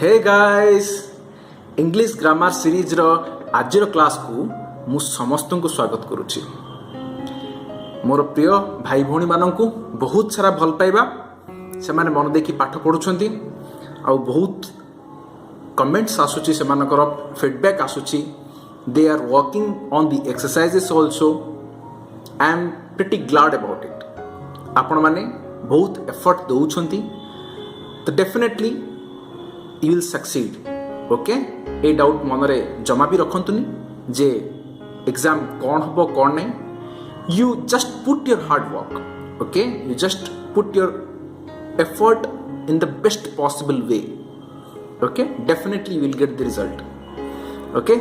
हे guys English grammar series रो आजिर class को मु समस्त को स्वागत करुच्ची। मोर प्रिय भाई भौणी मानू बहुत सारा भल पाइबा से माने मन देखी पाठ पढ़ुछंती आ बहुत कमेंट्स आसुची से मानकर फीडबैक आसुची। They are working on the exercises also. I am pretty glad about it. आपण माने बहुत एफर्ट दउछंती तो definitely you will succeed. Okay ए डाउट मनरे जमा भी रखंतुनी जे एग्जाम कौन हबो कौन नहीं। You just put your hard work. Okay you just put your effort in the best possible way. Okay definitely you will get the result. Okay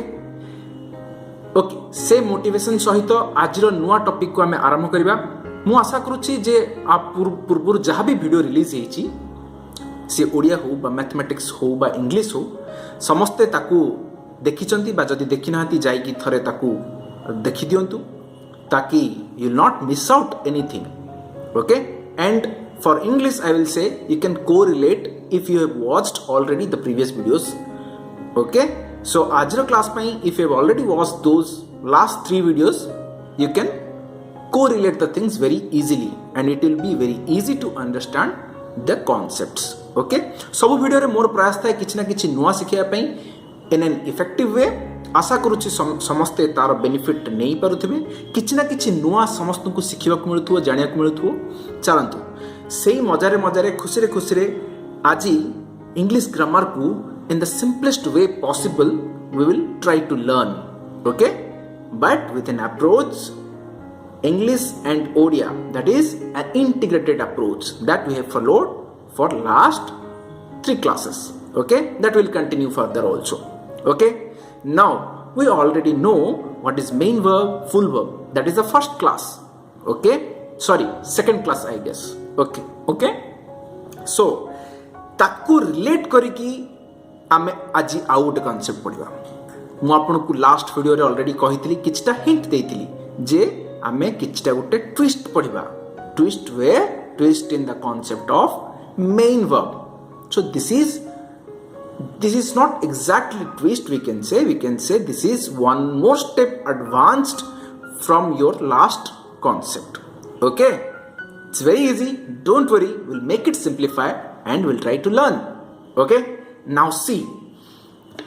okay से मोटिवेशन सहित आज नुआ टॉपिक को आम आरंभ करबा। मु आशा करुच्ची जे आप पूर्व जहाँ भी वीडियो रिलीज होईची सी ओडिया हो बा मैथमेटिक्स हो बा इंग्लिश हो समस्ते ताकू देखिचंती बा जदि देखि नाहंती जाईकी थरे ताकू देखि दियंतु ताकि you not miss out anything. Okay and for English I will say you can correlate if you have watched already the previous videos. Okay so आज क्लास पई if you have already watched those last 3 videos you can correlate the things very easily and it will be very easy to understand the concepts. Okay सब video रे मोर प्रयास था किछि ना किछि नुआ सिखिया पई इन एन इफेक्टिव वे। आशा करूछि समस्ते तार बेनिफिट नहीं पारुथिबे किछि ना किछि नुआ समस्त को सिखिबा को मिलुथुओ जानिया को मिलुथुओ। चलंतु सेही मजारे मजारे खुशी रे आज इंग्लिश ग्रामर को in the simplest way possible we will try to learn. Okay but with an approach English and Odia, that is an integrated approach that we have followed for last 3 classes. Okay, that will continue further also. Okay, now we already know what is main verb, full verb. That is the first class. Okay, sorry, second class I guess. Okay, okay. So ताकू relate करिकी आमे आज आउ गोटे concept पढ़िबा। मु आपनको last video रे ऑलरेडी कहितली किछटा हिंट देइतली जे आमे किछटा गोटे ट्विस्ट पढ़िबा। ट्विस्ट वे twist in the concept of main verb. So this is not exactly twist. We can say this is one more step advanced from your last concept. Okay it's very easy, don't worry, will make it simplify and will try to learn. Okay now see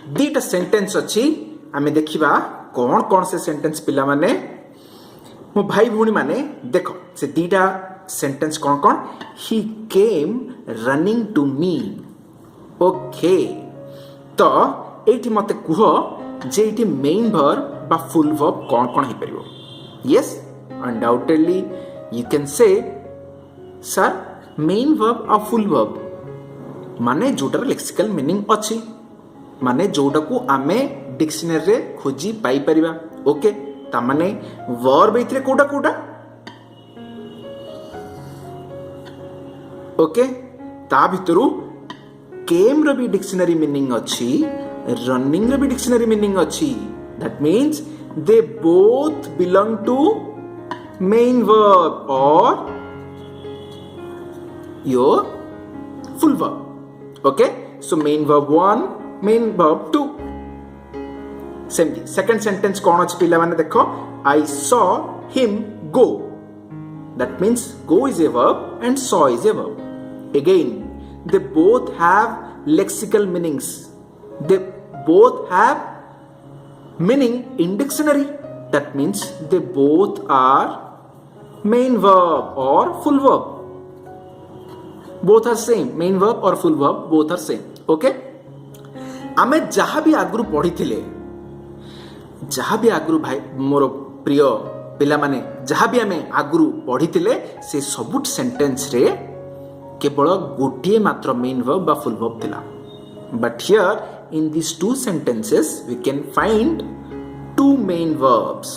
दीटा sentence अच्छी आमे देखिबा कौन कौन से sentence पिला माने मो भाई भूणी माने देखो से दीटा सेंटेंस कौन कौन। He came running to me. Okay तो एठी मते कुह जे एठी मेन वर्ब बा फुल वर्ब कौन कौन हे परिबो। Yes undoubtedly you can say sir main verb आ फुल वर्ब माने जोटार लेक्सिकल मीनिंग अछि माने जोटा को आमे डिक्शनरी रे खोजी पाई परिबा। ओके ता माने वर्ब इतरे कोडा कोडा। ओके ता भितरु केम रो भी डिक्शनरी मीनिंग अछि रनिंग रो भी डिक्शनरी मीनिंग अछि। That means they both belong to main verb और your full verb. Okay so main verb 1 main verb 2 सेमती। सेकंड सेंटेंस कौन अच्छी पिला माने देखो I saw him go. That means go is a verb and saw is a verb. Again they both have lexical meanings. They both have meaning in dictionary. That means they both are main verb और full verb. Both are same, main verb और full verb both are same. Okay आमे जहां भी आगु पढ़ी थिले जहाँ भी आगु भाई मोर प्रिय पिला माने जहाँ भी आमे आगु पढ़ी थिले से सब सेंटेंस रे केवल गोटे मात्र मेन वर्ब बा फुल वर्ब थिला। But here in this 2 sentences we can find 2 main verbs.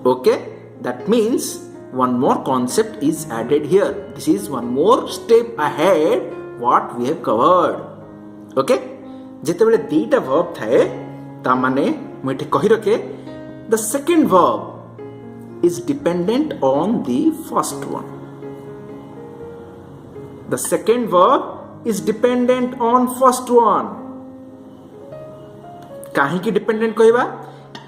Okay that means one more concept is added here. This is one more step ahead what we have covered. Okay जेते बेले दीटा verb थाए ता माने मुझे कही रखे the second verb is dependent on the first one. The second verb is dependent on first one. कहीं dependent कहवा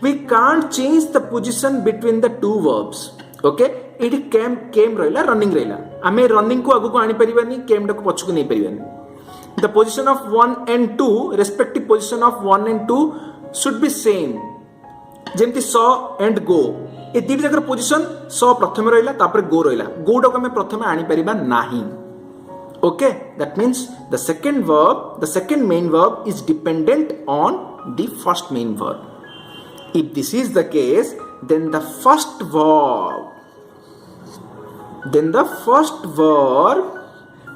we can't change the position between the two verbs okay it केम रहिला रनिंग रहिला आमे रनिंग को आगु को आनी परिबानी केम को पछ को नहीं परिबानी the position of 1 and 2 respective position of 1 and 2 should be same जेमती सॉ एंड गो ए तीन जगह पोजीशन सॉ प्रथम रहिला तापर गो रहिला गो डक आमे प्रथम आनी परिबा नाही okay that means the second main verb is dependent on the first main verb if this is the case then the first verb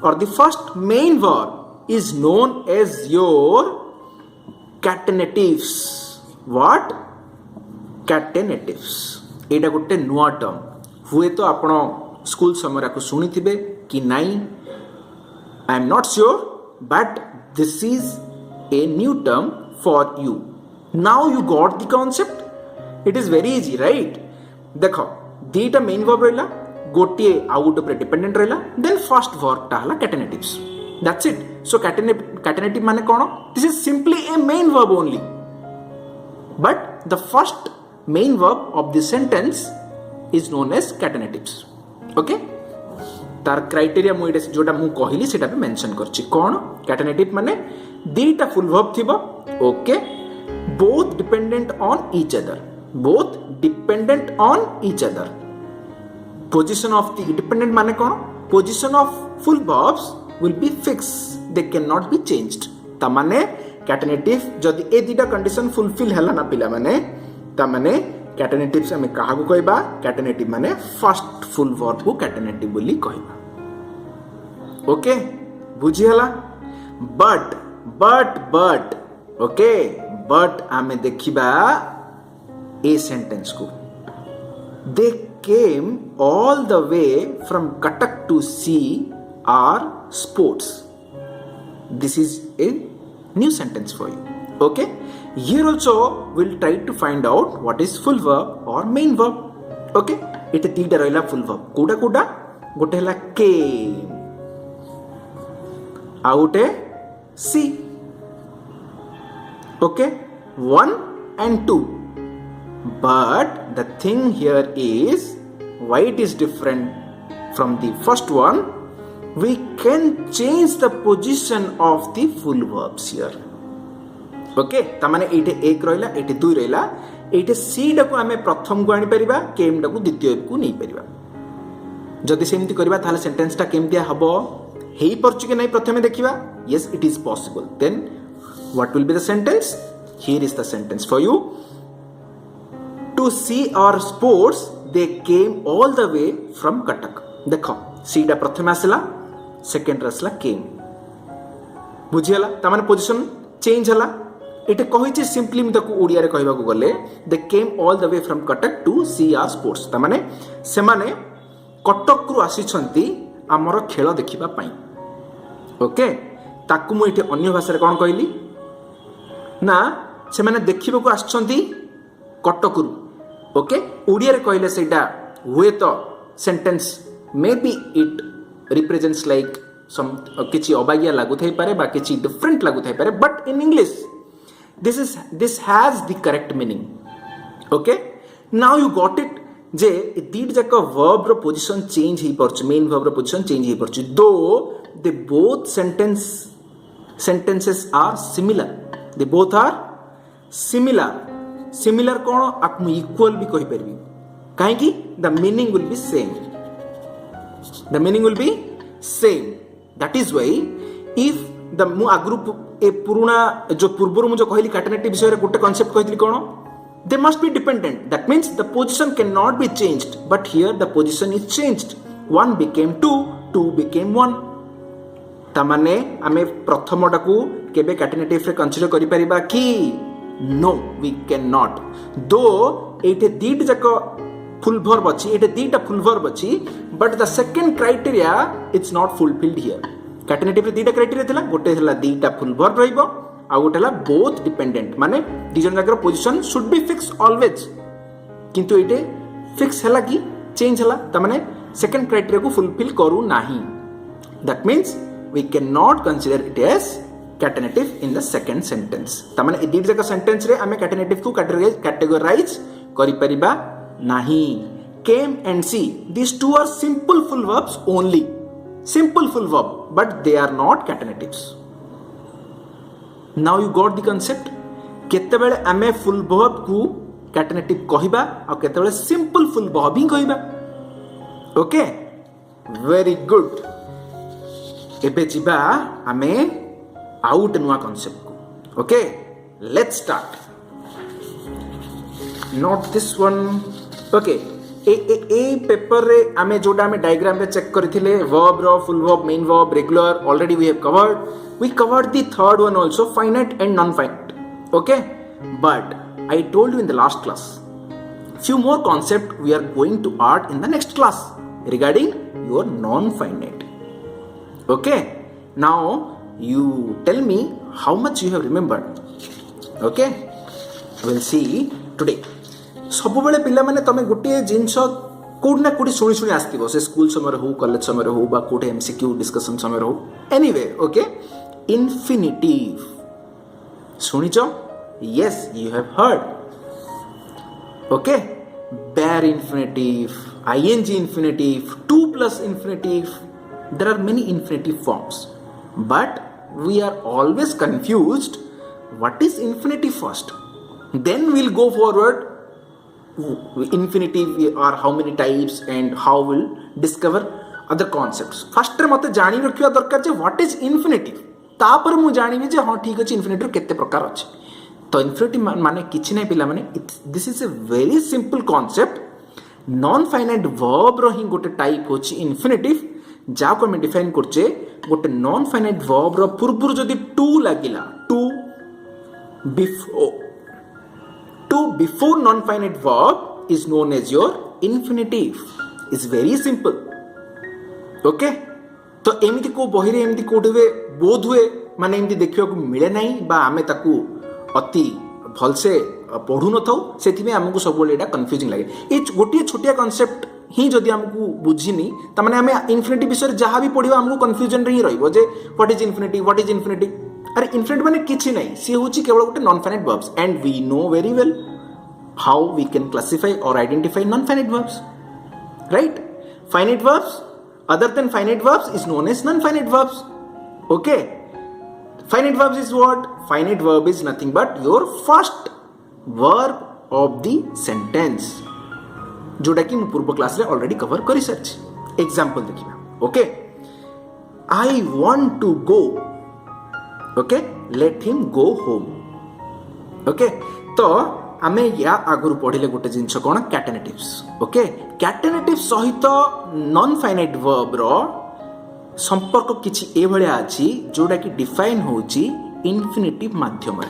or the first main verb is known as your catenatives what catenatives एटा गोटे नुआ term हुए तो आपण school समय को शुणी थिबे कि नहीं I am not sure, but this is a new term for you. Now you got the concept. It is very easy, right? देखो दीटा मेन वर्ब रहिला गोटे आउट ऊपर डिपेंडेंट रहिला देन फर्स्ट वर्ब ता हला catenatives. That's it. So catenative माने कोन? This is simply a main verb only. But the first main verb of the sentence is known as catenatives. Okay? तार criteria मु एटा जोटा मु कहली सेटा पे मेंशन करछि कोन कैटेनेटिव माने दीटा फुल वर्ब थिबो okay both dependent on each other position of the dependent माने कोन position of full verbs will be fix they can not be changed ता माने कैटेनेटिव जदी ए दीटा कंडीशन फुलफिल हला ना पिला माने ता माने कैटेनेटिव्स हमें कहा को कहबा कैटेनेटिव माने फर्स्ट फुल वर्ब को कैटेनेटिव बोली कहबा ओके बुझी हला बट ओके बट आमे देखिबा ए सेंटेंस को they came all the way from Cuttack to see our sports this is a new sentence for you okay here also we'll try to find out what is full verb or main verb okay एटे तीटा रहला full verb कोडा गोटे हला came आउटे see okay 1 and 2 but the thing here is why it is different from the first one we can change the position of the full verbs here okay तामाने एटे एक रहिला एटे दुई रहिला एटे सी डा को हमें प्रथम को आनी परिबा केम डा को द्वितीय को नहीं परिबा जदि सेमति करबा ताले सेंटेंस टा केमतिया हबो हेई परछु के नहीं प्रथमे देखिबा yes it is possible then what will be the sentence here is the sentence for you to see our sports they came all the way from Cuttack देखो सी डा प्रथमे आसला सेकंड रसला केम बुझियला तामाने पोजीशन चेंज हला एटे कहिछि सिंपली मु ताको ओडिया रे कहबा को गले they came all the way from Cuttack to see our sports ता माने से माने कटक रु आसी छंती हमर खेल देखिबा पई ओके ताकू मु एटे अन्य भाषा रे कोन कहली ना से माने देखिबा को आछंती कटक रु ओके ओडिया रे कहले सेटा हुए तो sentence may be it represents like some किछि अबागिया लागु थाई पारे बा किछि डिफरेंट लागु थाई पारे but in English this has the correct meaning okay now you got it जे दीट जाक वर्ब रो पोजीशन चेंज ही परछ मेन वर्ब रो पोजीशन चेंज ही परछ दो they both sentences are similar they both are similar कोन आप equal भी कहि परबी काहे कि the meaning will be same that is why if the मु अग्रुप ए पुराना जो पूर्वर मुझे कहली कैटेनेटिव विषय रे गोटे कांसेप्ट कहली कोन they must be dependent that means the position can not be changed but here the position is changed 1 became 2 2 became 1 ता माने हमें प्रथमटा को केबे कैटेनेटिव रे कंसीडर करि परिबा कि नो वी कैन नॉट दो एटे दीट जाक फुल वर्ब अछि एटे दीटा फुल वर्ब अछि but the second criteria it's not fulfilled here catenative रे दीटा क्राइटेरिया थिला गोटे थिला दीटा फुल वर्ब रहइबो आ गोटे हला बोथ डिपेंडेंट माने दी जन जाकर position should be fix always किंतु एटे फिक्स हला कि चेंज हला त माने सेकंड क्राइटेरिया को फुलफिल करू नाही that means we can not consider it as catenative in the second sentence. तामाने ए दीड जाक सेंटेंस रे आमे catenative को categorize करि परिबा नाही. Came and see, these two are simple full verbs only. Simple full verb, but they are not catenatives. Now you got the concept. केते बेले आमे full verb को catenative कहिबा आ केते बेले simple full verb ही कहिबा. Okay, very good. एबे जिबा आमे out नुआ कॉन्सेप्ट को. Okay, let's start. Not this one. Okay, ए पेपर रे आमे जोडा आमे डायग्राम रे चेक करथिले वर्ब रो full verb, main verb, regular already we have covered. We covered the third one also, finite and non finite. Okay, but I told you in the last class few more concept we are going to add in the next class regarding your non finite. Okay, now you tell me how much you have remembered. Okay, we'll see today. सब बेले पिला माने तमे गोटे जिंस code ना कोडी सुनी सुनी आस्तिबो, से स्कूल समय हो, कॉलेज समय हो, बा कोटे एमसीक्यू डिस्कशन समय हो. एनीवे, ओके, इन्फिनिटिव सुनिचो? Yes, you have heard. Okay, bare infinitive, ing infinitive, 2 plus infinitive. There are many infinitive forms, but we are always confused what is infinitive first. Then we'll go forward. Infinitive are how many types and how we'll discover other concepts. First मते जानी रखिया दरकार जे what is infinitive. तापर मु जानिबे जे हां ठीक अछि infinitive केते प्रकार अछि. तो इन्फिनिटिव माने किछि नै पिला माने this is a very simple concept. Non finite verb रो ही गोटे टाइप होछि इन्फिनिटिव, जाको हम डिफाइन करछे. गोटे नॉन फाइनाइट वर्ब रो पूर्वरु जदी टू लागिला, to before non finite verb is known as your infinitive. Is very simple. Okay, तो एमिति को बही रे एमिति कोठवे बोध हुए माने एमिति देखियो को मिले नै, बा आमे ताकू अति भलसे पढ़ू न थाउ, सेथिमे हमकु सब बोले एटा कंफ्यूजिंग लागे. ए गोटिए छोटिया कांसेप्ट ही जदी हमकु बुझिनी त माने हमें इन्फिनिटी विषय जहां भी पढिबा हमकु कंफ्यूजन रे ही रहइबो जे what is infinity, what is infinity. अरे इन्फिनिटी माने किछि नै, से होची केवल गोटे non finite verbs, and we know very well how we can classify और identify non finite verbs, right? Finite verbs other than finite verbs is known as non finite verbs. Okay, finite verbs is what? Finite verb is nothing but your first verb of the sentence, जोटा कि मैं पूर्व class रे already cover करि सारछि. Example देखिबा. Okay, I want to go. Okay, let him go home. Okay, तो आमे या आगुरु पढ़िले गोटे जिंस कोन कैटेनेटिव्स. ओके, कैटेनेटिव सहित नॉन फाइनाइट वर्ब रो संपर्क किछि ए भलिया अछि जोटा कि डिफाइन होछि इन्फिनिटिव माध्यम रे.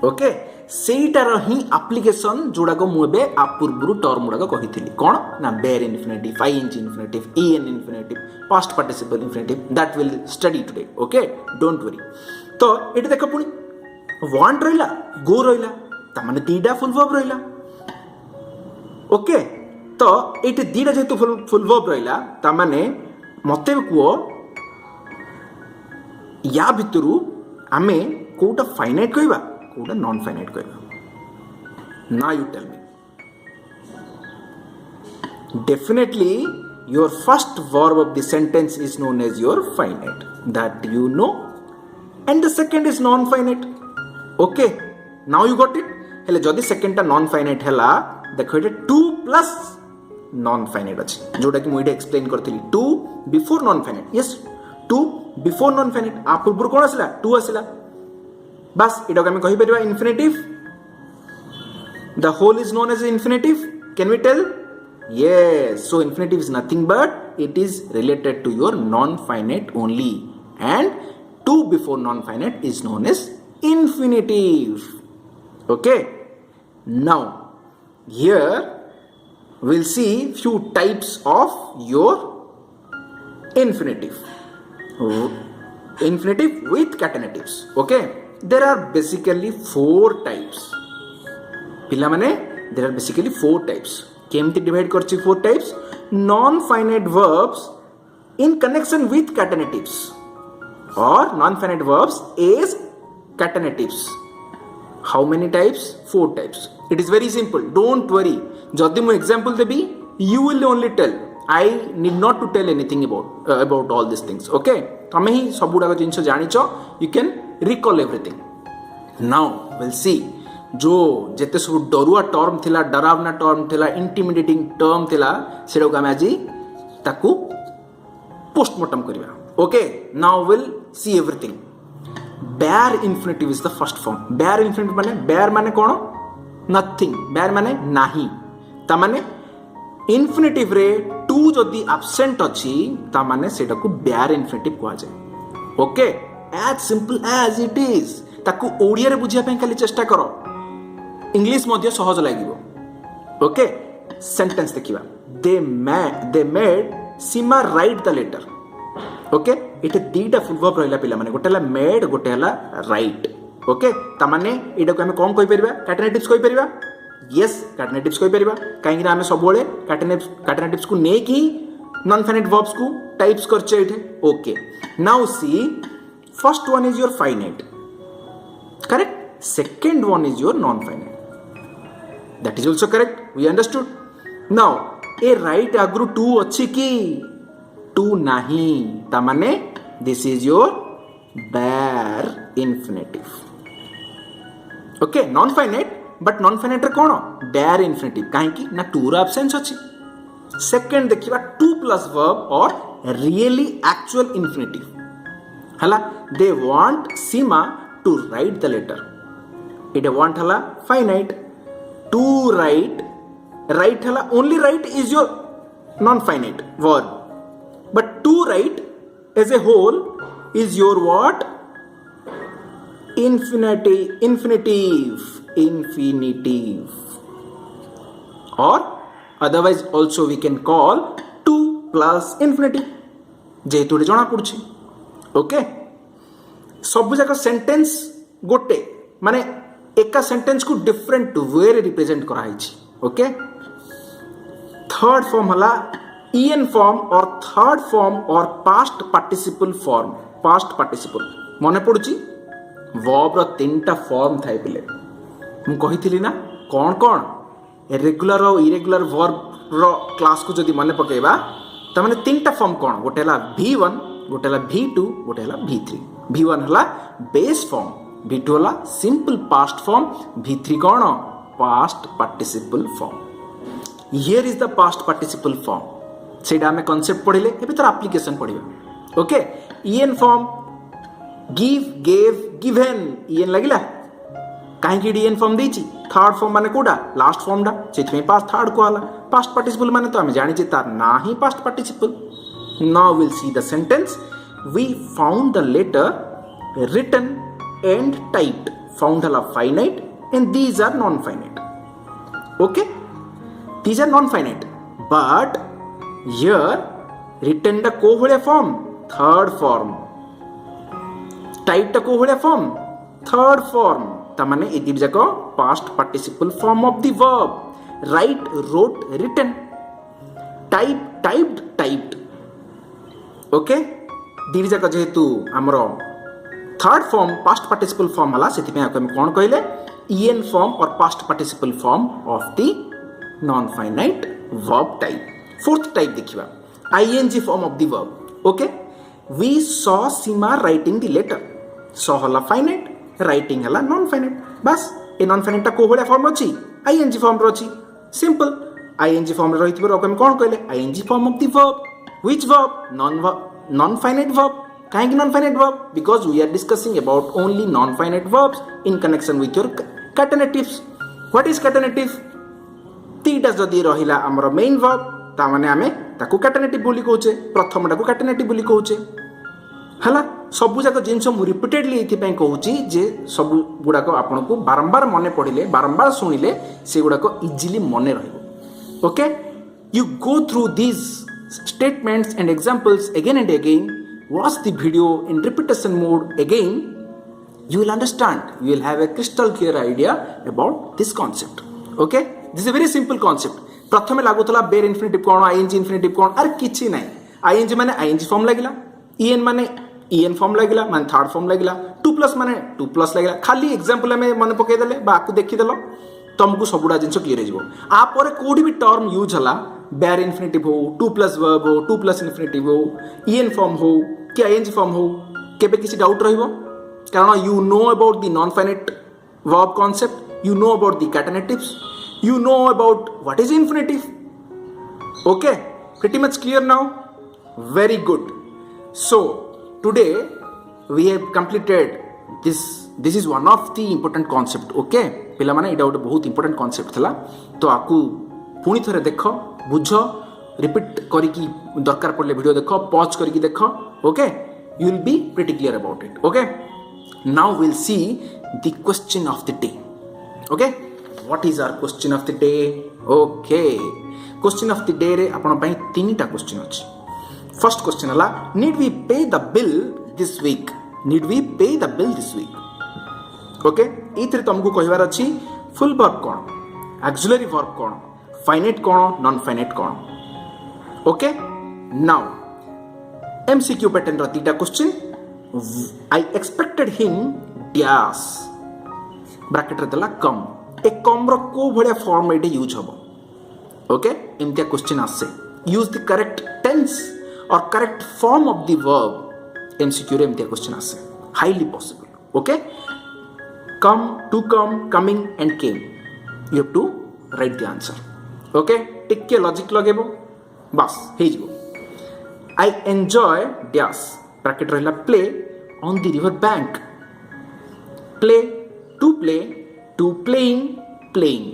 ओके, सेइटार ही एप्लीकेशन जोड़ा को मुबे आ पूर्वरु टर्म गुडा को कहिथिली कोन ना bare infinitive, ing infinitive, en infinitive, past participle infinitive. That will study today. Okay, don't worry. तो एटी देखो पुनी वांट रहिला, गो रहिला, ता माने दीडा फुल वर्ब रहिला. ओके, तो एटी दीडा जेतु फुल वर्ब रहिला, ता माने मते को या भितरु आमे कोटा फाइनाइट कहबा, कोटा नॉन फाइनाइट कहबा. ना you tell me. Definitely your first verb of the sentence is known as your finite, that you know, and the second is non finite. Okay, now you got it. हेले जदि second टा non finite हला, देखो एटा 2 plus non finite अछि, जोटा कि मुइडे explain करथिली. 2 before non finite. Yes, 2 before non finite. आ पूर्व कोन आसिला? 2 आसिला. बस एटा हम कहि परिबा infinitive. The whole is known as infinitive. Can we tell? Yes, so infinitive is nothing but it is related to your non-finite only, and 2 before non-finite is known as infinitive. Okay, now here we'll see few types of your infinitive. Infinitive with catenatives. Okay, there are basically 4 types. पिलामाने there are basically 4 types. केमती divide करछि 4 types? Non finite verbs in connection with catenatives. or non-finite verbs as catenatives. How many types? 4 types. It is very simple. Don't worry. Jodi mu example debi, you will only tell. I need not to tell anything about all these things. Okay? Tame hi sabu guda jinso janicho. You can recall everything. Now we'll see. जो जेते सब डरुआ term थिला, डरावना term थिला, intimidating term थिला, shadow का आज ताकू पोस्टमार्टम करिवा. Okay, now will see everything. Bare infinitive is the first form. Bare infinitive माने, बेयर माने कोन? नथिंग. बेयर माने नाही. ता माने इन्फिनिटिव रे टू जदी एब्सेंट अछि ता माने सेटा को बेयर इन्फिनिटिव कहआ जाय. Okay, as simple as it is. ताकू ओडिया रे बुझिया पे खाली चेष्टा करो. इंग्लिश मध्य सहज लागिबो. ओके, सेंटेंस देखिबा. They made Seema write the letter. Okay, इटे दीटा फुल वर्ब रहला पिला माने, गोटेला मेड, गोटेला राइट. ओके, ता माने एटा को हम कोन कहि परिबा? कैटेनेटिव्स कहि परिबा. यस, कैटेनेटिव्स कहि परिबा. काहे कि हमें सब बोले कैटेनेटिव्स को ने की नॉन फाइनाइट वर्ब्स को टाइप्स करछे इटे. Okay, now C, first one is your finite. Correct. Second one is your non finite. That is also correct. We understood. Now, a right agru 2 अच्छी की 2 नहीं. ता माने this is your bare infinitive. Okay, non-finite, but non-finite रे कौन? bare infinitive. काहे की ना 2 रा absence अच्छी. Second देखिबा 2 plus verb or really actual infinitive. हला, they want Seema to write the letter. It want हला finite. To write hala, only write is your non-finite verb, but to write as a whole is your what? Infinitive, or otherwise also we can call 2 plus infinitive. जेहेतु जना पड़ुछि. Okay, सब जाक sentence गोटे माने एका sentence को different way रे represent करा है. ओके, थर्ड फॉर्म हला ईएन फॉर्म और थर्ड फॉर्म और past participle form. Past participle मने पड़ुची वर्ब रो 3टा फॉर्म थाए पिले. मु कहिथिली ना कोन कोन? रेगुलर और इरेगुलर वर्ब रो क्लास को जदी मने पकेबा त माने 3टा फॉर्म कोन? गोटेला V1, गोटेला V2, गोटेला V3. V1 हला बेस फॉर्म, V2 होला सिंपल पास्ट फॉर्म, V3 कौन? Past participle form. Here is the past participle form. सेटा हमें कांसेप्ट पढ़िले, एबे तर एप्लीकेशन पढ़िबा. Okay, EN form give, gave, given. EN लागिला काहे कि ईएन फॉर्म देछि. थर्ड फॉर्म माने कोडा? लास्ट फॉर्म डा. सेति में पास्ट थर्ड को आला. पास्ट पार्टिसिपल माने तो हमें जानि जे तार ना ही past participle. Now will see the sentence. We found the letter written and typed. Found hala finite and these are non-finite. Okay, these are non-finite, but here written the ko bhaliya form, third form. Typed ko bhaliya form, third form. ta mane e dib jako past participle form of the verb. Write, wrote, written. Type, typed, typed. Okay, dib jako jehetu amaro third form past participle form हला, सेति में हम कोन कहले? EN form और past participle form of the non finite verb type. Fourth type देखिबा ING form of the verb. Okay, we saw Seema writing the letter. Saw हला finite, writing हला नॉन फाइनाइट. बस ए नॉन फाइनाइट ता को बडा form अछि? ING form रो अछि. Simple ING form रे रहितबो हम कोन कहले? I N G form of the verb. Which verb? Non finite verb. Why non-finite verb? Because we are discussing about only non-finite verbs in connection with your catenatives. What is catenative? तीटा जदि रहिला हमर main verb ता माने हमें ताकू catenative बोली कहूचे. प्रथम टाकू catenative बोली कहूचे. हला सब जाक जिंस मु रिपीटेडली एथि पय कहूची जे सब गुडा को आपन को बारंबार मने पडिले, बारंबार सुनिले से गुडा को इजीली मने रहइबो. Okay, you go through these statements and examples again and again. Watch the video in repetition mode again. You will understand. You will have a crystal clear idea about this concept. Okay, this is a very simple concept. प्रथमे लागुतला बेर infinitive कोन, ING infinitive कोन. अरे किछि नै. ING माने ING form लागिला. ईएन माने EN form लगिला माने third form लगिला 2+ माने 2+ लगिला खाली एग्जांपल में मन पकई देले बा आकु देखि देलो तुमको सबुडा जिंस क्लियर हो आ पर कोडी भी टर्म यूज हला बेयर इन्फिनिटिव हो 2+ वर्ब हो 2+ इन्फिनिटिव हो EN फॉर्म हो कि ING फॉर्म हो केबे किसी डाउट रहिबो कारण you know about the non finite verb concept you know about the catenatives you know about what is infinitive. Okay, pretty much clear now. Very good. So today we have completed this is one of the important concept. Okay, पिला माने इटा बहुत important concept थला तो आकु पुणी थरे देखो बुझो रिपीट करिकी दरकार पड़ले वीडियो देखो पॉज करिकी देखो. Okay, you will be pretty clear about it. Okay, now we'll see the question of the day. Okay, what is our question of the day? Okay, question of the day रे आपण पई तीनटा question अछि. First question हला need we pay the bill this week? Need we pay the bill this week? Okay, इथरे तुमको कहिवार अछि फुल वर्ब कोन, ऑक्सिलरी वर्ब कोन, फाइनाइट कोन, नॉन फाइनाइट कोन. ओके, नाउ MCQ पैटर्न रा तीटा question. I expected him dash bracket रे दला कम ए कम रो को भलिया फॉर्म एटे यूज हबो. ओके, एमतिया क्वेश्चन आसे यूज द करेक्ट टेंस और correct form of the verb. MCQ रे एमतिया क्वेश्चन आसे highly possible. Okay, come, to come, coming and came you have to write the answer. Okay, टिके logic लगेबो बस हे जिवो. आई एन्जॉय डैश ब्रैकेट रहला play on the river bank. Play, to play, to playing, playing.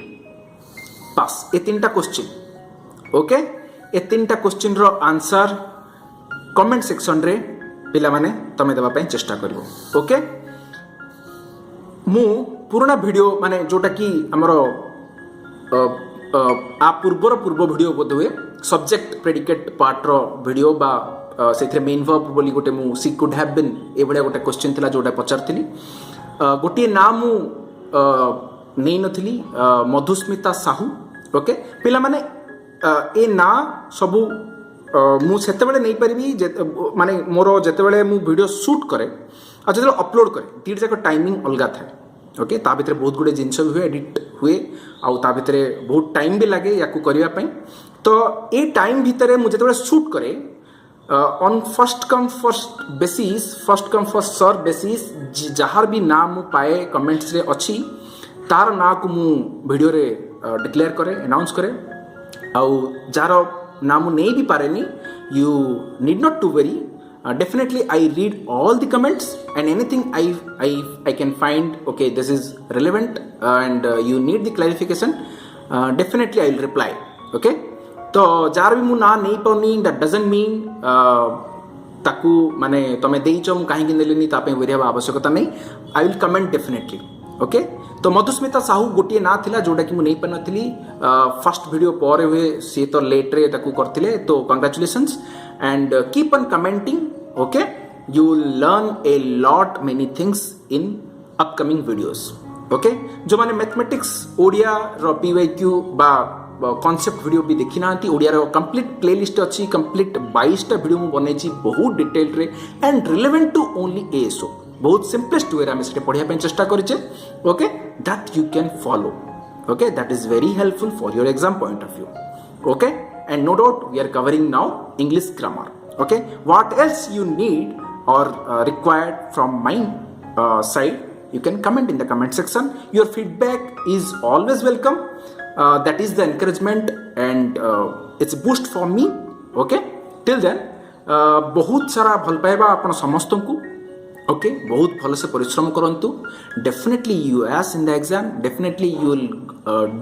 बस ए तीनटा question. Okay, ए तीनटा क्वेश्चन रो आंसर कमेंट सेक्शन रे पिला माने तमे देबा पई चेष्टा करिवो. ओके, मु पुराना वीडियो माने जोटा कि हमरो आ पूर्व वीडियो बोध हुए सब्जेक्ट प्रेडिकेट पार्ट रो वीडियो बा सेथरे मेन वर्ब बोली गोटे मु सी कुड हैव बीन ए बडा गोटे क्वेश्चन थिला जोटा पचारथिली. गोटे नाम नहीं नथिली मधुस्मिता साहू. ओके, पिला माने ए ना सबु मु सेते बेले नहीं परिबी माने मोरो जेते बेले मु वीडियो शूट करे आ जेते अपलोड करे तीर जाक टाइमिंग अलगा था. ओके, ता भितरे बहुत गुडे जिंस हुए एडिट हुए आ ता भितरे बहुत टाइम भी लागे याकू करिया पई. तो ए टाइम भितरे मु जेते बेले शूट करे on first come first serve basis जहार भी नाम मु पाए कमेंट्स रे अच्छी तार ना को मु वीडियो रे डिक्लेयर करे अनाउंस करे आउ जार नाम नहीं भी पारेनी you need not to worry. Definitely I read all the comments and anything I can find okay this is relevant and you need the clarification definitely I will reply. Okay, तो जार भी मु ना नहीं पाउनी दैट डजंट मीन ताकू माने तमे देइचो मु काहे नेलेनी ता पे वेरिया आवश्यकता नहीं. I will comment definitely. Okay, तो मधुस्मिता साहू गोटे ना थिला जोटा कि मु नहीं पान नथिली फर्स्ट वीडियो पर हुए सी तो लेट रे ताकू करथिले. तो congratulations and keep on commenting. Okay, you will learn a lot many things in upcoming videos. Okay, जो माने मैथमेटिक्स ओडिया रो PYQ बा कॉन्सेप्ट वीडियो भी देखी ना ओडिया रो कंप्लीट प्लेलिस्ट अच्छी कंप्लीट 22टा वीडियो मु बनेची बहुत डिटेल रे and relevant to only ASO. बहुत सिंपलेस्ट वे आम से पढ़ाई चेष्टा करेचे. Okay, that you can follow. Okay, that is very helpful for your exam point of view. Okay, and no doubt we are covering now English grammar. Okay, what else you need और required from my side you can comment in the comment section. Your feedback is always welcome. That is the encouragement and it's a boost for me. Okay, till then बहुत सारा भल पाइबा आपण समस्त को. Okay, बहुत भल से परिश्रम करंतु. Definitely U S in the exam. Definitely you will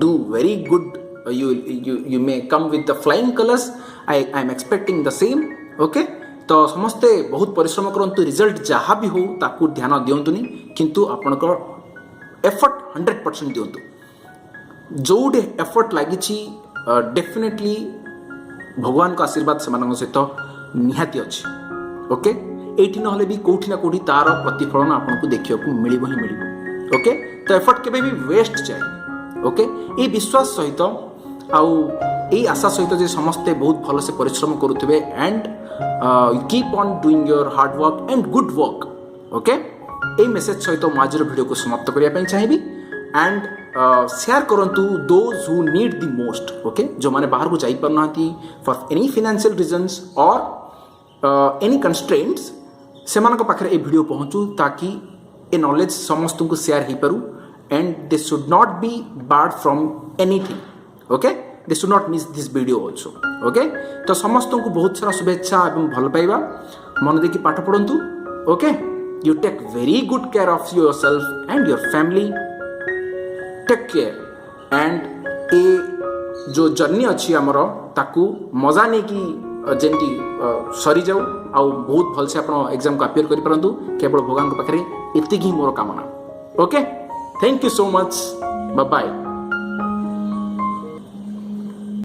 do very good. you may come with the flying colors. I am expecting the same. Okay, तो समस्ते बहुत परिश्रम करंतु. रिजल्ट जहाँ भी हो ताकू ध्यान दिंतुनि किंतु आपनकर एफर्ट 100% दिंतु. जोडे एफर्ट लागिछि डेफिनेटली भगवान का आशीर्वाद से सहित निहाती अछि. ओके, एठी नहले भी कोठी ना कोठी तार प्रतिफलन आपनको देखियो को मिलिबो ही मिलिबो. ओके, तो एफर्ट केबे भी वेस्ट जाए. ओके, ए विश्वास सहित आउ यही आशा सहित जे समस्ते बहुत भल से परिश्रम करुवे and keep on doing your hard work and good work okay यही मेसेज सहित मुझे आज वीडियो को समाप्त करने चाहिए एंड शेयर करंतु those who need the most okay जो माने बाहर को जाई पारना फॉर एनी फाइनेंशियल रीजंस और एनी कंस्ट्रेंट्स से पाखे ये वीडियो पहुँचू ताकि ए नॉलेज समस्त को शेयर हो Paru and they should not be board from anything okay they should not miss this video also okay तो समस्त को बहुत सारा शुभेच्छा और भल पाइबा मन देखी पाठ पढ़ंतु okay you take very good care of yourself and your family take care and ए जो जर्नी अच्छी आमर ताकू मजा नहीं कि जेमती सरी जाऊ आउ बहुत भल से आप एग्जाम को अपियर कर पारंतु केवल भगवान पाखे एति ही मोर कामना okay thank you so much bye bye.